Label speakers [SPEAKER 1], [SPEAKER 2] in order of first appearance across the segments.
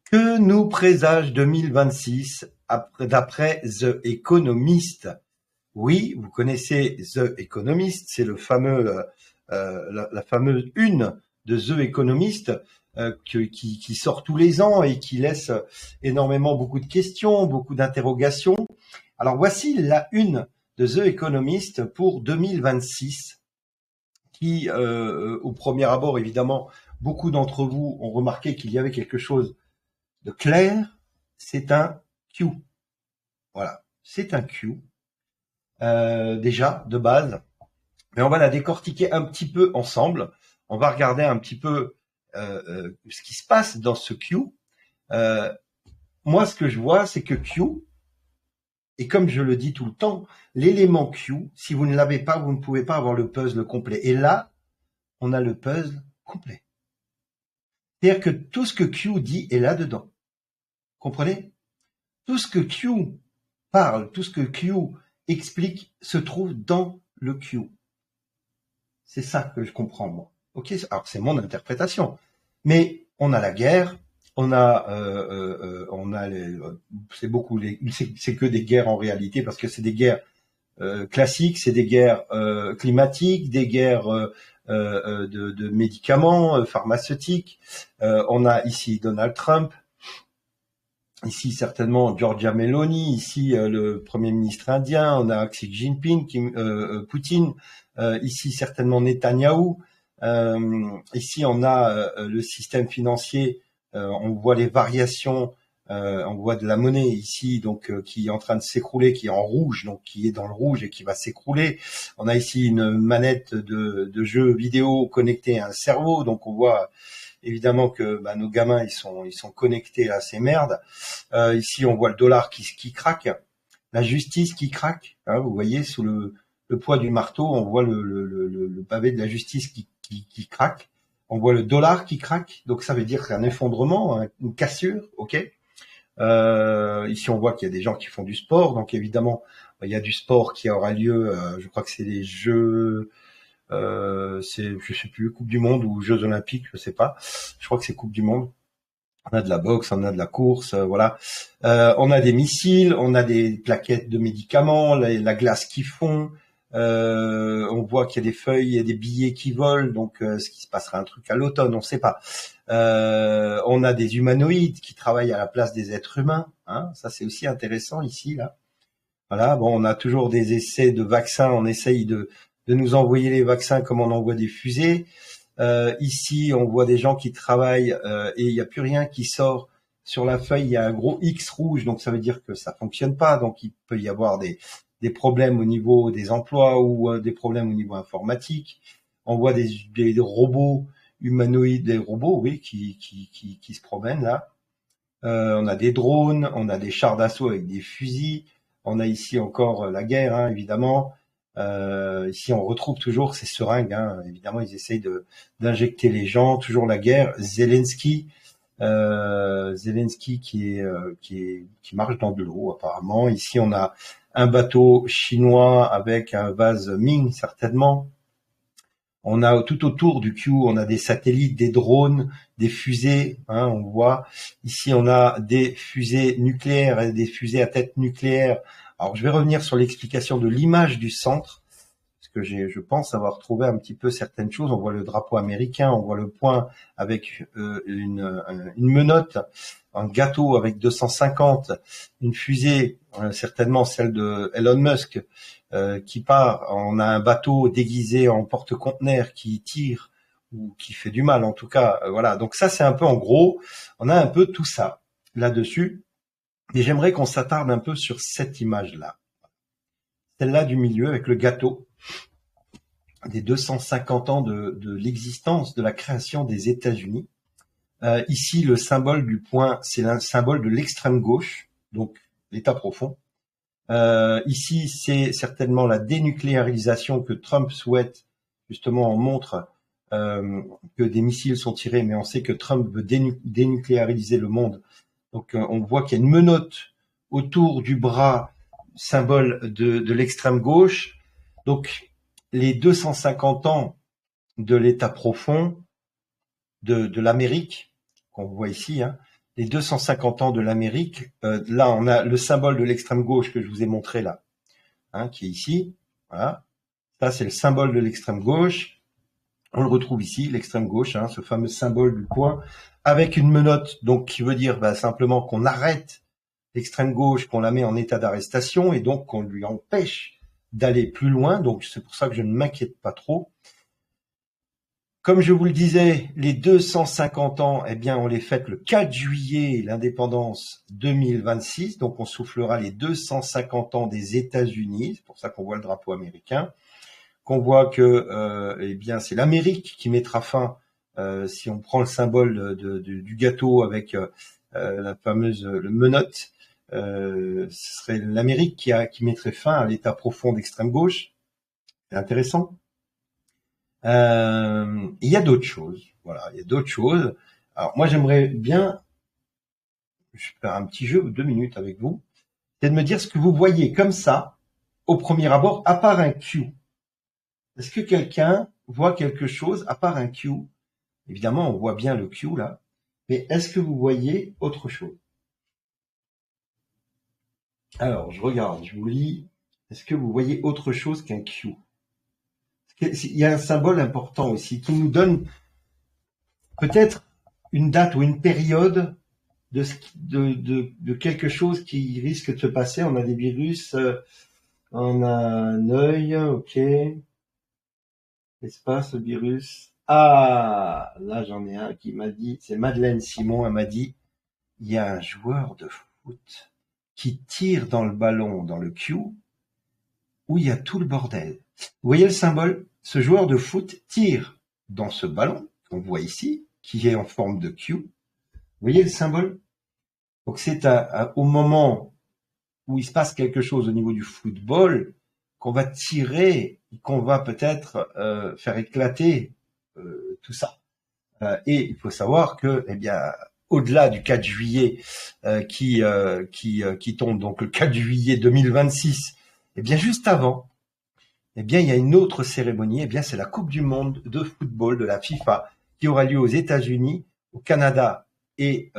[SPEAKER 1] Que nous présage 2026 d'après The Economist? Oui, vous connaissez The Economist, c'est le fameux, la fameuse une de The Economist qui sort tous les ans et qui laisse énormément beaucoup de questions, beaucoup d'interrogations. Alors voici la une de The Economist pour 2026 qui, au premier abord, évidemment, beaucoup d'entre vous ont remarqué qu'il y avait quelque chose de clair, c'est un Q. Voilà, c'est un Q, déjà, de base. Mais on va la décortiquer un petit peu ensemble. On va regarder un petit peu ce qui se passe dans ce Q. Moi, ce que je vois, c'est que Q, et comme je le dis tout le temps, l'élément Q, si vous ne l'avez pas, vous ne pouvez pas avoir le puzzle complet. Et là, on a le puzzle complet. C'est-à-dire que tout ce que Q dit est là-dedans. Comprenez? Tout ce que Q parle, tout ce que Q explique se trouve dans le Q. C'est ça que je comprends, moi. Ok, alors c'est mon interprétation. Mais on a la guerre, on a c'est que des guerres en réalité parce que c'est des guerres classiques, c'est des guerres climatiques, des guerres de médicaments pharmaceutiques. On a ici Donald Trump. Ici, certainement, Giorgia Meloni, ici, le Premier ministre indien, on a Xi Jinping, Poutine, ici, certainement, Netanyahou, ici, on a le système financier, on voit les variations, on voit de la monnaie ici, donc qui est en train de s'écrouler, qui est en rouge, donc qui est dans le rouge et qui va s'écrouler. On a ici une manette de jeu vidéo connectée à un cerveau, donc on voit évidemment que nos gamins ils sont connectés à ces merdes. Ici on voit le dollar qui craque, la justice qui craque. Hein, vous voyez sous le poids du marteau, on voit le pavé de la justice qui craque. On voit le dollar qui craque, donc ça veut dire un effondrement, une cassure, ok. Ici on voit qu'il y a des gens qui font du sport, donc évidemment il y a du sport qui aura lieu. Je crois que c'est les Jeux. Je sais plus, Coupe du Monde ou Jeux Olympiques, je sais pas. Je crois que c'est Coupe du Monde. On a de la boxe, on a de la course, voilà. On a des missiles, on a des plaquettes de médicaments, la glace qui fond. On voit qu'il y a des feuilles, il y a des billets qui volent, donc ce qui se passera un truc à l'automne, on ne sait pas. On a des humanoïdes qui travaillent à la place des êtres humains, hein, ça c'est aussi intéressant ici, là. Voilà, bon, on a toujours des essais de vaccins, on essaye de nous envoyer les vaccins comme on envoie des fusées. Ici, on voit des gens qui travaillent et il n'y a plus rien qui sort sur la feuille. Il y a un gros X rouge, donc ça veut dire que ça fonctionne pas. Donc il peut y avoir des problèmes au niveau des emplois ou des problèmes au niveau informatique. On voit des robots humanoïdes, des robots, oui, qui se promènent là. On a des drones, on a des chars d'assaut avec des fusils. On a ici encore la guerre, hein, évidemment. Ici, on retrouve toujours ces seringues. Hein. Évidemment, ils essayent d'injecter les gens. Toujours la guerre. Zelensky qui marche dans de l'eau apparemment. Ici, on a un bateau chinois avec un vase Ming certainement. On a tout autour du Q, on a des satellites, des drones, des fusées. Hein, on voit ici, on a des fusées nucléaires et des fusées à tête nucléaire. Alors, je vais revenir sur l'explication de l'image du centre, parce que je pense avoir trouvé un petit peu certaines choses. On voit le drapeau américain, on voit le point avec une menotte, un gâteau avec 250, une fusée, certainement celle de Elon Musk, qui part. On a un bateau déguisé en porte-conteneur qui tire ou qui fait du mal, en tout cas. Voilà. Donc ça, c'est un peu en gros. On a un peu tout ça là-dessus. Et j'aimerais qu'on s'attarde un peu sur cette image-là. Celle-là du milieu avec le gâteau des 250 ans de l'existence, de la création des États-Unis. Ici, le symbole du point, c'est un symbole de l'extrême gauche, donc l'État profond. Ici, c'est certainement la dénucléarisation que Trump souhaite. Justement, on montre que des missiles sont tirés, mais on sait que Trump veut dénucléariser le monde. Donc, on voit qu'il y a une menotte autour du bras, symbole de l'extrême gauche. Donc, les 250 ans de l'État profond de l'Amérique, qu'on voit ici, hein, les 250 ans de l'Amérique. Là, on a le symbole de l'extrême gauche que je vous ai montré là, hein, qui est ici. Voilà. Ça, c'est le symbole de l'extrême gauche. On le retrouve ici, l'extrême gauche, hein, ce fameux symbole du poing, avec une menotte, donc qui veut dire simplement qu'on arrête l'extrême gauche, qu'on la met en état d'arrestation et donc qu'on lui empêche d'aller plus loin. Donc c'est pour ça que je ne m'inquiète pas trop. Comme je vous le disais, les 250 ans, eh bien, on les fête le 4 juillet, l'indépendance 2026. Donc, on soufflera les 250 ans des États-Unis. C'est pour ça qu'on voit le drapeau américain. Qu'on voit que, eh bien, c'est l'Amérique qui mettra fin, si on prend le symbole du gâteau avec la fameuse le menotte, ce serait l'Amérique qui mettrait fin à l'état profond d'extrême gauche. C'est intéressant. Il y a d'autres choses. Voilà, il y a d'autres choses. Alors moi j'aimerais bien, je vais faire un petit jeu de 2 minutes avec vous, c'est de me dire ce que vous voyez comme ça au premier abord, à part un Q. Est-ce que quelqu'un voit quelque chose à part un Q? Évidemment, on voit bien le Q là, mais est-ce que vous voyez autre chose? Alors je regarde, je vous lis. Est-ce que vous voyez autre chose qu'un Q? Il y a un symbole important aussi qui nous donne peut-être une date ou une période de quelque chose qui risque de se passer. On a des virus, on a un œil, ok. Espace, virus. Ah, là j'en ai un qui m'a dit, c'est Madeleine Simon, elle m'a dit, il y a un joueur de foot qui tire dans le ballon, dans le Q, où il y a tout le bordel. Vous voyez le symbole? Ce joueur de foot tire dans ce ballon qu'on voit ici, qui est en forme de Q. Vous voyez le symbole? Donc c'est au moment où il se passe quelque chose au niveau du football qu'on va tirer, qu'on va peut-être faire éclater tout ça. Et il faut savoir que, eh bien, au-delà du 4 juillet qui tombe donc le 4 juillet 2026, eh bien juste avant, eh bien il y a une autre cérémonie, eh bien c'est la Coupe du monde de football de la FIFA qui aura lieu aux États-Unis, au Canada et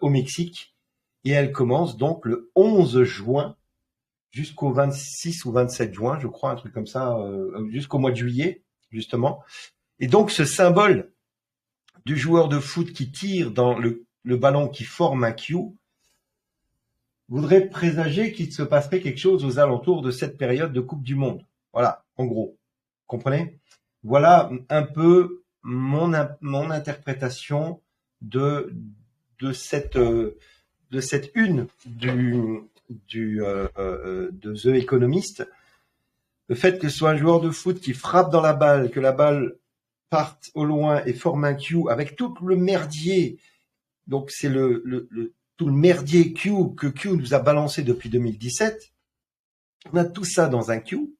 [SPEAKER 1] au Mexique, et elle commence donc le 11 juin jusqu'au 26 ou 27 juin, je crois, un truc comme ça, jusqu'au mois de juillet justement. Et donc ce symbole du joueur de foot qui tire dans le ballon qui forme un Q voudrait présager qu'il se passerait quelque chose aux alentours de cette période de Coupe du Monde. Voilà, en gros. Comprenez? Voilà un peu mon interprétation de cette une de The Economist. Le fait que ce soit un joueur de foot qui frappe dans la balle, que la balle parte au loin et forme un Q avec tout le merdier. Donc c'est tout le merdier Q que Q nous a balancé depuis 2017. On a tout ça dans un Q.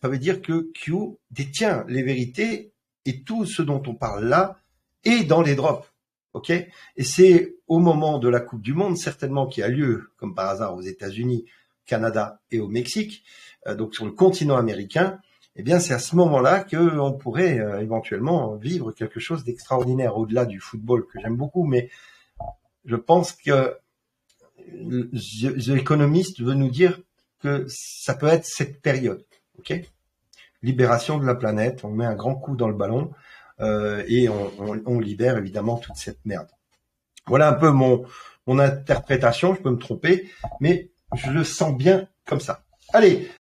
[SPEAKER 1] Ça veut dire que Q détient les vérités et tout ce dont on parle là est dans les drops. Ok? Et c'est au moment de la Coupe du Monde, certainement, qui a lieu, comme par hasard, aux États-Unis, Canada et au Mexique, donc sur le continent américain. Eh bien, c'est à ce moment-là qu'on pourrait éventuellement vivre quelque chose d'extraordinaire au-delà du football que j'aime beaucoup. Mais je pense que The Economist veut nous dire que ça peut être cette période. Ok? Libération de la planète, on met un grand coup dans le ballon et on libère évidemment toute cette merde. Voilà un peu mon interprétation, je peux me tromper, mais je le sens bien comme ça. Allez,